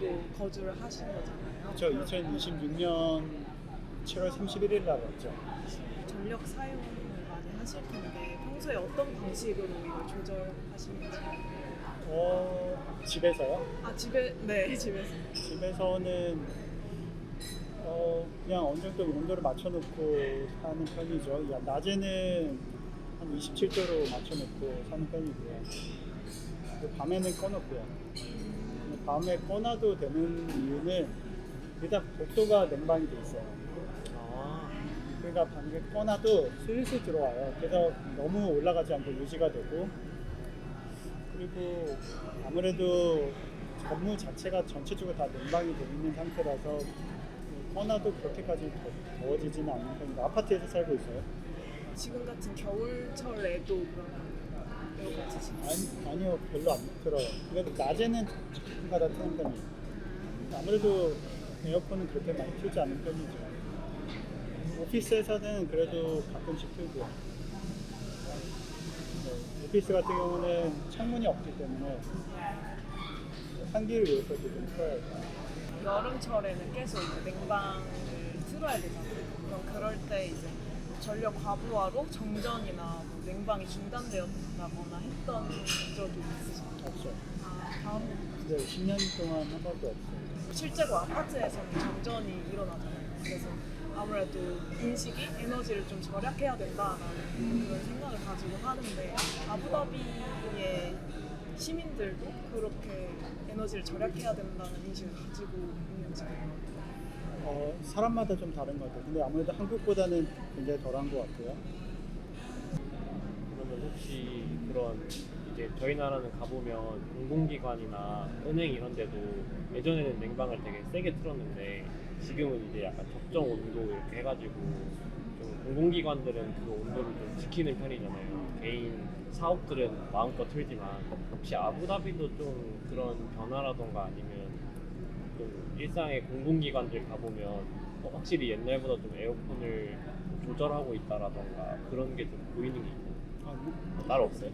또 거주를 하신 거잖아요. 저 2026년 7월 31일 날 왔죠. 전력 사용을 많이 하실 텐데 평소에 어떤 방식으로 이걸 조절하시는지. 집에서요? 네, 집에서. 집에서는 그냥 어느 정도 온도를 맞춰놓고 사는 편이죠. 낮에는 한 27도로 맞춰놓고 사는 편이고요. 밤에는 꺼놓고요. 밤에 꺼놔도 되는 이유는 일단 복도가 냉방이 돼 있어요. 그러니까 밤에 꺼놔도 슬슬 들어와요. 그래서 너무 올라가지 않고 유지가 되고, 그리고 아무래도 건물 자체가 전체적으로 다 냉방이 돼 있는 상태라서 꺼놔도 그렇게까지 더워지지는 않는 편이고. 아파트에서 살고 있어요. 지금 같은 겨울철에도 그런 에어컨 쓰시나요? 아니요, 별로 안 틀어요. 그래도 낮에는 가끔가다 트는 편이에요. 아무래도 에어컨은 그렇게 많이 틀지 않는 편이죠. 오피스에서는 그래도 가끔씩 틀고요. 오피스 같은 경우는 창문이 없기 때문에 환기를 위해서도 좀 틀어야 돼요. 여름철에는 계속 이제 냉방을 틀어야 되잖아요. 그럼 그럴 때 이제 전력 과부하로 정전이나 뭐 냉방이 중단되었다거나 했던 적이 있으신가요? 없어요. 다음 근데 10년 동안 한 번도 없어요. 실제로 아파트에서는 정전이 일어나잖아요. 그래서 아무래도 인식이 에너지를 좀 절약해야 된다라는 그런 생각을 가지고 하는데 아부다비의 시민들도 그렇게 에너지를 절약해야 된다는 인식을 가지고 있는지. 사람마다 좀 다른 것 같아요. 근데 아무래도 한국보다는 굉장히 덜한 것 같고요. 그러면 혹시 그런 이제 저희 나라는 가보면 공공기관이나 은행 이런 데도 예전에는 냉방을 되게 세게 틀었는데 지금은 이제 약간 적정 온도 이렇게 해가지고 좀 공공기관들은 그 온도를 좀 지키는 편이잖아요. 개인 사업들은 마음껏 틀지만 혹시 아부다비도 좀 그런 변화라던가 아니면 좀 일상의 공공기관들 가보면 확실히 옛날보다 좀 에어컨을 조절하고 있다라던가 그런 게 좀 보이는 게 있나요? 따로 없어요?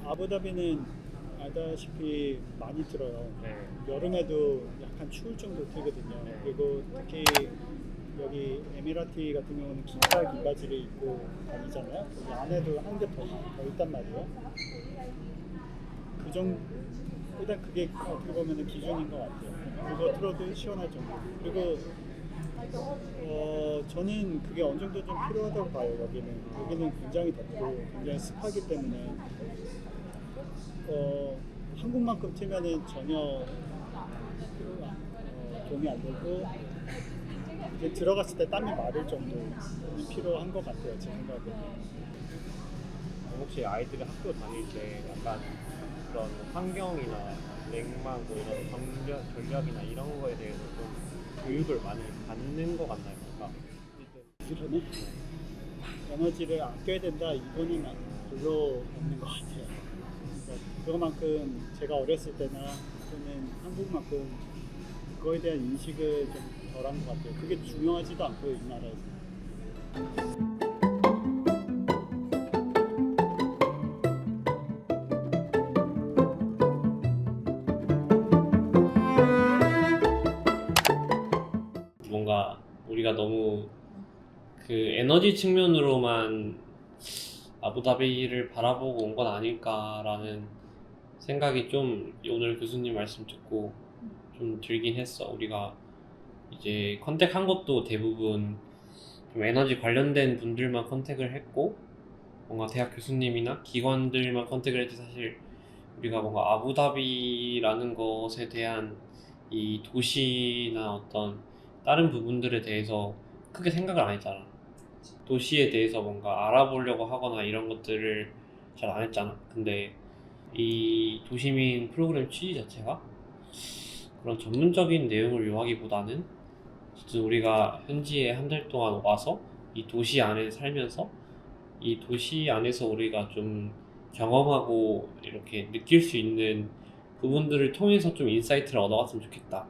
아부다비는 알다시피 많이 틀어요. 네. 여름에도 약간 추울 정도 틀거든요. 네. 그리고 특히 여기 에미라티 같은 경우는 긴팔 긴바지를 입고 다니잖아요. 여기 안에도 한 개 더 있단 말이에요. 그 정도, 일단 그게 어떻게 보면 기준인 것 같아요. 그거 틀어도 시원할 정도. 그리고 저는 그게 어느 정도 좀 필요하다고 봐요. 여기는 굉장히 덥고 굉장히 습하기 때문에 한국만큼 틀면은 전혀 도움이 안 되고 이제 들어갔을 때 땀이 마를 정도는 필요한 것 같아요. 제 생각에는. 혹시 아이들이 학교 다닐 때 약간 그런 환경이나 냉망 뭐 이런 전력이나 이런 거에 대해서 좀 교육을 많이 받는 것 같나요? 그러네. 에너지를 아껴야 된다 이거는 별로 없는 것 같아요. 그러니까 그거만큼 제가 어렸을 때나 또는 한국만큼 그거에 대한 인식을 좀 덜한 것 같아요. 그게 중요하지도 않고요, 이 나라에서. 뭔가 우리가 너무 그 에너지 측면으로만 아부다비를 바라보고 온 건 아닐까라는 생각이 좀 오늘 교수님 말씀 듣고 좀 들긴 했어. 우리가 이제 컨택한 것도 대부분 좀 에너지 관련된 분들만 컨택을 했고 뭔가 대학 교수님이나 기관들만 컨택을 했지 사실 우리가 뭔가 아부다비라는 것에 대한 이 도시나 어떤 다른 부분들에 대해서 크게 생각을 안 했잖아. 도시에 대해서 뭔가 알아보려고 하거나 이런 것들을 잘 안 했잖아. 근데 이 도시민 프로그램 취지 자체가 그런 전문적인 내용을 요하기보다는 어쨌든 우리가 현지에 한 달 동안 와서 이 도시 안에 살면서 이 도시 안에서 우리가 좀 경험하고 이렇게 느낄 수 있는 부분들을 통해서 좀 인사이트를 얻어갔으면 좋겠다가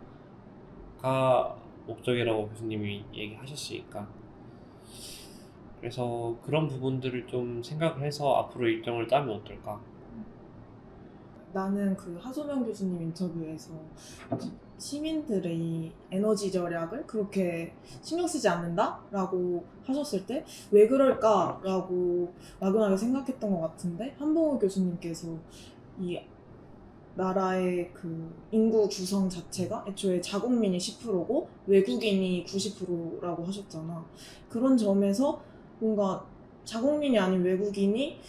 목적이라고 교수님이 얘기하셨으니까 그래서 그런 부분들을 좀 생각을 해서 앞으로 일정을 짜면 어떨까? 나는 그 하소명 교수님 인터뷰에서 시민들의 에너지 절약을 그렇게 신경 쓰지 않는다라고 하셨을 때 왜 그럴까라고 막연하게 생각했던 것 같은데 한봉우 교수님께서 이 나라의 그 인구 구성 자체가 애초에 자국민이 10%고 외국인이 90%라고 하셨잖아. 그런 점에서 뭔가 자국민이 아닌 외국인이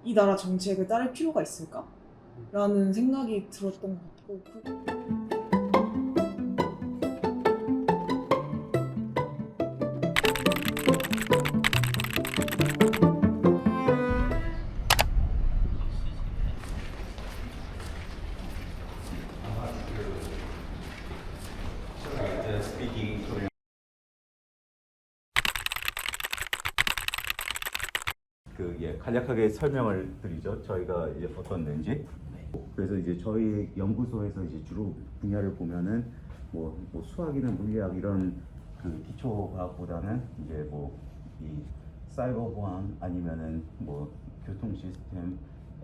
이 나라 정책을 따를 필요가 있을까? 라는 생각이 들었던 것 같고 간략하게 설명을 드리죠. 저희가 이제 어떤 데인지. 그래서 이제 저희 연구소에서 이제 주로 분야를 보면은 뭐 수학이나 물리학 이런 그 기초과학보다는 이제 뭐 이 사이버 보안 아니면은 뭐 교통 시스템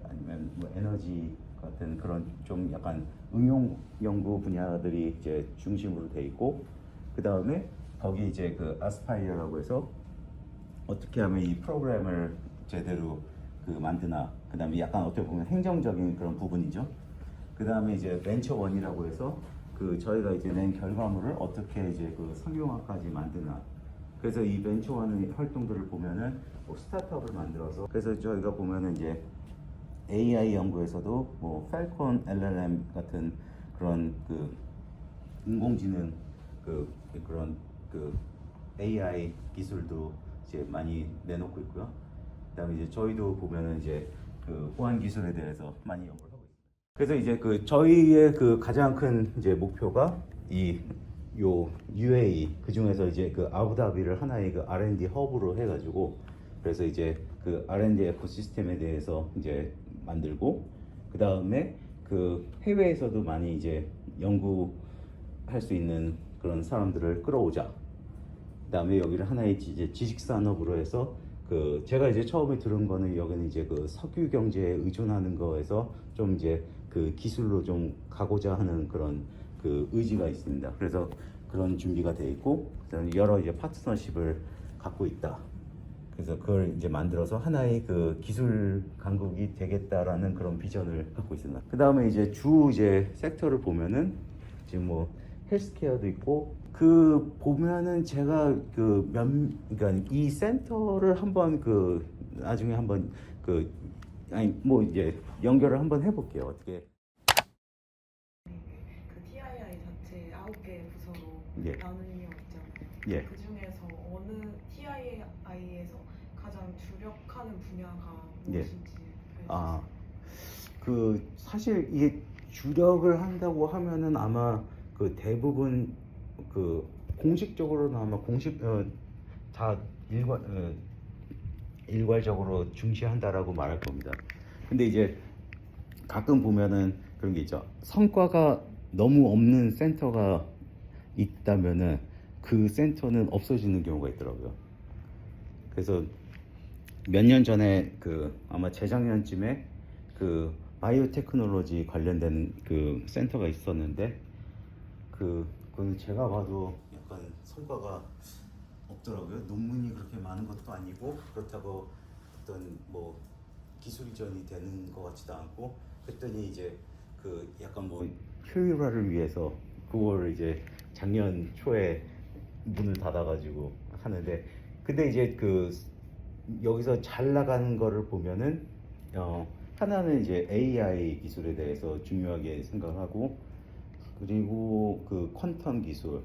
아니면 뭐 에너지 같은 그런 좀 약간 응용 연구 분야들이 이제 중심으로 돼 있고, 그 다음에 거기 이제 그 아스파이어라고 해서 어떻게 하면 이 프로그램을 제대로 그 만드나, 그 다음에 약간 어떻게 보면 행정적인 그런 부분이죠. 그 다음에 이제 벤처원이라고 해서 그 저희가 이제 낸 결과물을 어떻게 이제 그 상용화까지 만드나. 그래서 이 벤처원의 활동들을 보면은 뭐 스타트업을 만들어서, 그래서 저희가 보면은 이제 AI 연구에서도 뭐 펠콘 LLM 같은 그런 그 인공지능 그런 그 AI 기술도 이제 많이 내놓고 있고요. 그다음에 이제 저희도 보면은 이제 그 보안 기술에 대해서 많이 연구를 하고 있습니다. 그래서 이제 그 저희의 그 가장 큰 이제 목표가 요 UAE, 그 중에서 이제 그 아부다비를 하나의 그 R&D 허브로 해가지고, 그래서 이제 그 R&D 에코시스템에 대해서 이제 만들고, 그 다음에 그 해외에서도 많이 이제 연구할 수 있는 그런 사람들을 끌어오자. 그 다음에 여기를 하나의 이제 지식 산업으로 해서 그 제가 이제 처음에 들은 거는 여기는 이제 그 석유 경제에 의존하는 거에서 좀 이제 그 기술로 좀 가고자 하는 그런 그 의지가 있습니다. 그래서 그런 준비가 돼 있고, 여러 이제 파트너십을 갖고 있다. 그래서 그걸 이제 만들어서 하나의 그 기술 강국이 되겠다라는 그런 비전을 갖고 있습니다. 그 다음에 이제 이제 섹터를 보면은 지금 뭐 헬스케어도 있고, 그 보면은 제가 그러니까 이 센터를 한번 그 나중에 한번 그 아니 뭐 이제 연결을 한번 해볼게요. 어떻게? 그 TII 자체 9개 부서로 예. 나누어 있잖아요. 예. 그 중에서 어느 TII에서 가장 주력하는 분야가 예. 무엇인지 그 사실 이게 주력을 한다고 하면은 아마 그 대부분 그 공식적으로는 아마 다 일괄적으로 중시한다라고 말할 겁니다. 근데 이제 가끔 보면은 그런 게 있죠. 성과가 너무 없는 센터가 있다면은 그 센터는 없어지는 경우가 있더라고요. 그래서 몇 년 전에 그 아마 재작년쯤에 그 바이오테크놀로지 관련된 그 센터가 있었는데 그건 제가 봐도 약간 성과가 없더라고요. 논문이 그렇게 많은 것도 아니고, 그렇다고 어떤 뭐 기술 이전이 되는 것 같지도 않고, 그랬더니 이제 그 약간 뭐 효율화를 위해서 그걸 이제 작년 초에 문을 닫아가지고 하는데, 근데 이제 그 여기서 잘 나가는 거를 보면은 하나는 이제 AI 기술에 대해서 중요하게 생각하고, 그리고 그 퀀텀 기술,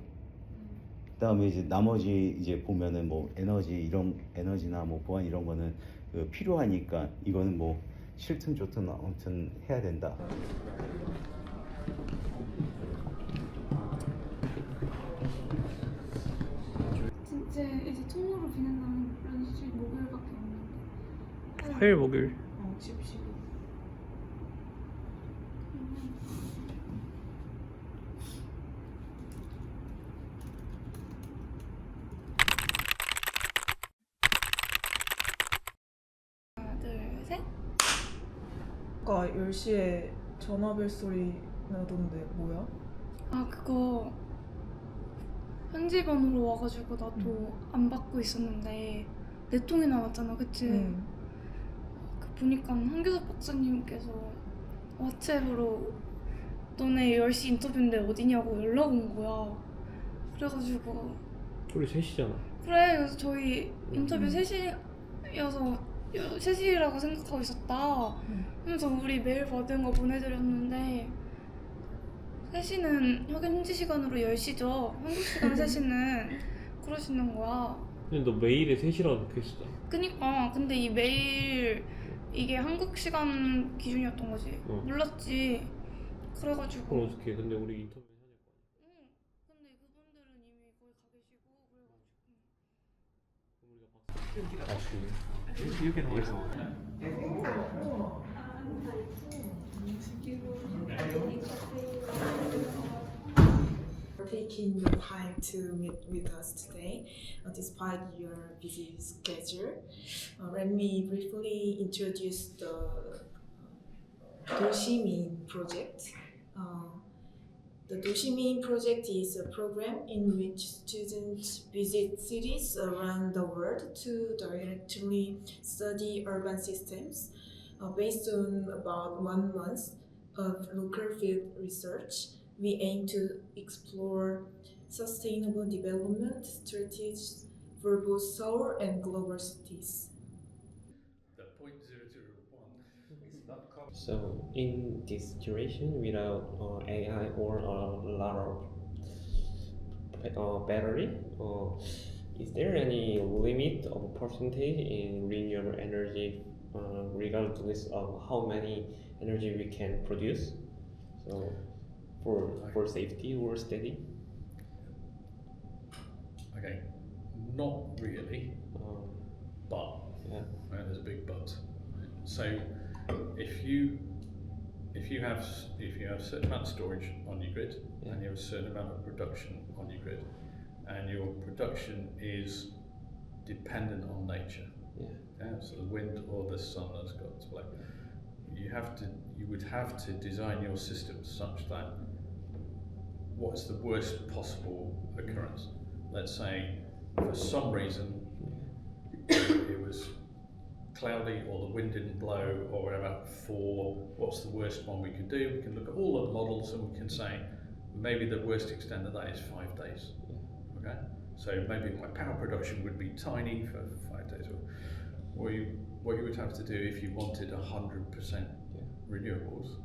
그다음에 이제 나머지 이제 보면은 뭐 에너지나 뭐 보안 이런 거는 그 필요하니까 이거는 뭐 싫든 좋든 아무튼 해야 된다. 진짜 이제 통으로 비난하는 연수 목요일밖에 없는데. 화요일 목요일 10, 15. 하나, 둘, 셋. 아까 10시에 전화벨 소리 나던데 뭐야? 아 그거 현지번호로 와가지고 나도 안 받고 있었는데 내 통에 나왔잖아, 그치? 그 보니까 한교섭 박사님께서 왓츠앱으로 너네 10시 인터뷰인데 어디냐고 연락 온 거야. 그래가지고 우리 셋이잖아. 그래, 그래서 저희 인터뷰 3시여서 3시라고 생각하고 있었다 하면서 우리 메일 받은 거 보내드렸는데 3시는 현지 시간으로 10시죠. 한국 시간 3시는 그러시는 거야. 근데 너 메일에 3시라고 적혀있어. 그니까 근데 이 메일 이게 한국 시간 기준이었던 거지. 몰랐지. 그래가지고 그럼 어떡해. 근데 우리 인터뷰 해야 될 거 아니야. 응. 근데 그분들은 이미 거기 가 계시고 For taking the time to meet with us today, despite your busy schedule. Let me briefly introduce the 도시민 project. The Doshimin project is a program in which students visit cities around the world to directly study urban systems. Based on about 1 month of local field research, we aim to explore sustainable development strategies for both Seoul and global cities. The 0.001 is not covered. So in this situation, without AI or a lot of battery, is there any limit of percentage in renewable energy regardless of how many energy we can produce? So for safety or steady? Okay, not really, but Yeah. right, there's a big but. Right? So if you have a certain amount of storage on your grid and you have a certain amount of production on your grid, and your production is dependent on nature, so the wind or the sun has got to play. You would have to design your system such that what's the worst possible occurrence. Let's say for some reason it was cloudy or the wind didn't blow or whatever, for what's the worst one we could do. We can look at all the models and we can say maybe the worst extent of that is 5 days. Okay, so maybe my power production would be tiny for 5 days. What you would have to do if you wanted 100% renewables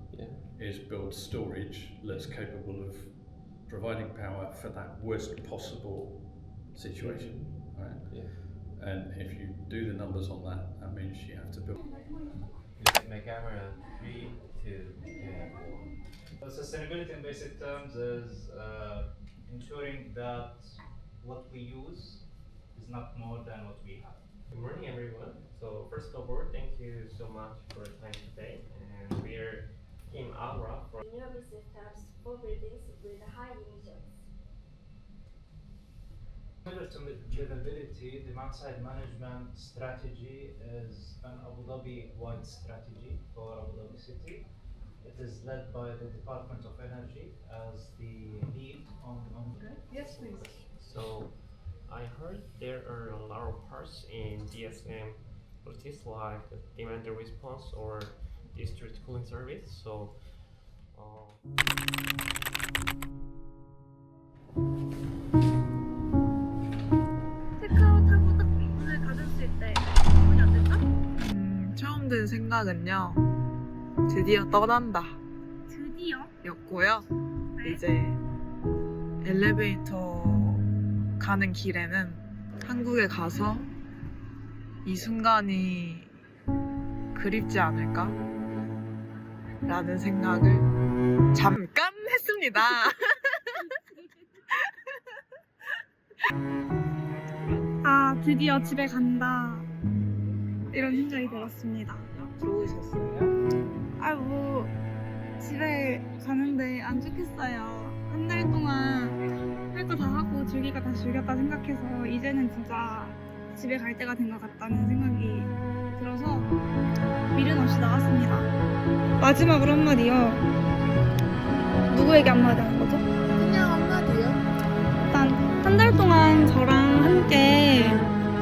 is build storage that's capable of providing power for that worst possible situation, right? And if you do the numbers on that, that means you have to build. My camera 3, 2, 1. Sustainability in basic terms is ensuring that what we use is not more than what we have. Good morning, everyone. So first of all, thank you so much for your time today. And we are Team Aura from renewable systems for buildings with high emissions. Similar to livability, demand-side management strategy is an Abu Dhabi-wide strategy for Abu Dhabi City. It is led by the Department of Energy as the lead on. Yes, please. So I heard there are a lot of parts in DSM, which is like the demand response or district cooling service. So 체크아웃하고 딱 문을 닫았을 때 기분이 어땠죠? 처음 든 생각은요, 드디어 떠난다 드디어? 였고요. 네. 이제 엘리베이터 가는 길에는 한국에 가서 이 순간이 그립지 않을까? 라는 생각을 잠깐 했습니다. 아, 드디어 집에 간다. 이런 생각이 들었습니다. 좋으셨어요? 아, 뭐 집에 가는데 안 좋겠어요. 한 달 동안 할 거 다 하고 즐길 거 다 즐겼다 생각해서 이제는 진짜 집에 갈 때가 된 것 같다는 생각이 들어서 미련 없이 나왔습니다. 마지막으로 한마디요. 누구에게 한마디 하는 거죠? 그냥 한마디요. 일단 한 달 동안 저랑 함께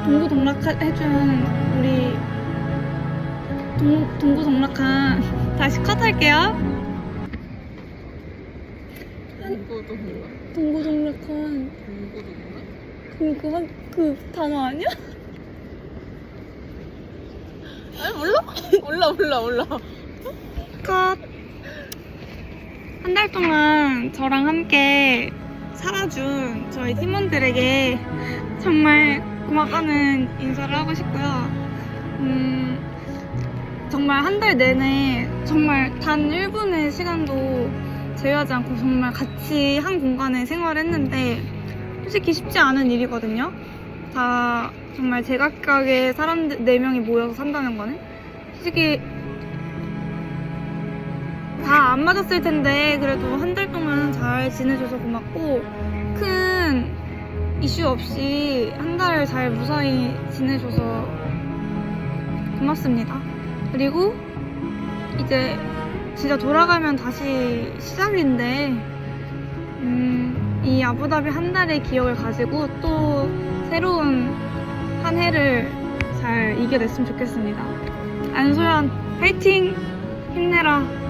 동고동락해준 우리 동고동락한 다시 컷할게요. 동고동락한 그 단어 아니야? 아니 몰라. 컷. 한 달 동안 저랑 함께 살아준 저희 팀원들에게 정말 고맙다는 인사를 하고 싶고요. 정말 한 달 내내 정말 단 1분의 시간도 제외하지 않고 정말 같이 한 공간에 생활했는데 솔직히 쉽지 않은 일이거든요. 다 정말 제각각의 사람들 4명이 모여서 산다는 거는 솔직히 다 안 맞았을 텐데 그래도 한 달 동안 잘 지내줘서 고맙고 큰 이슈 없이 한 달을 잘 무사히 지내줘서 고맙습니다. 그리고 이제 진짜 돌아가면 다시 시작인데 이 아부다비 한 달의 기억을 가지고 또 새로운 한 해를 잘 이겨냈으면 좋겠습니다. 안소연 화이팅! 힘내라.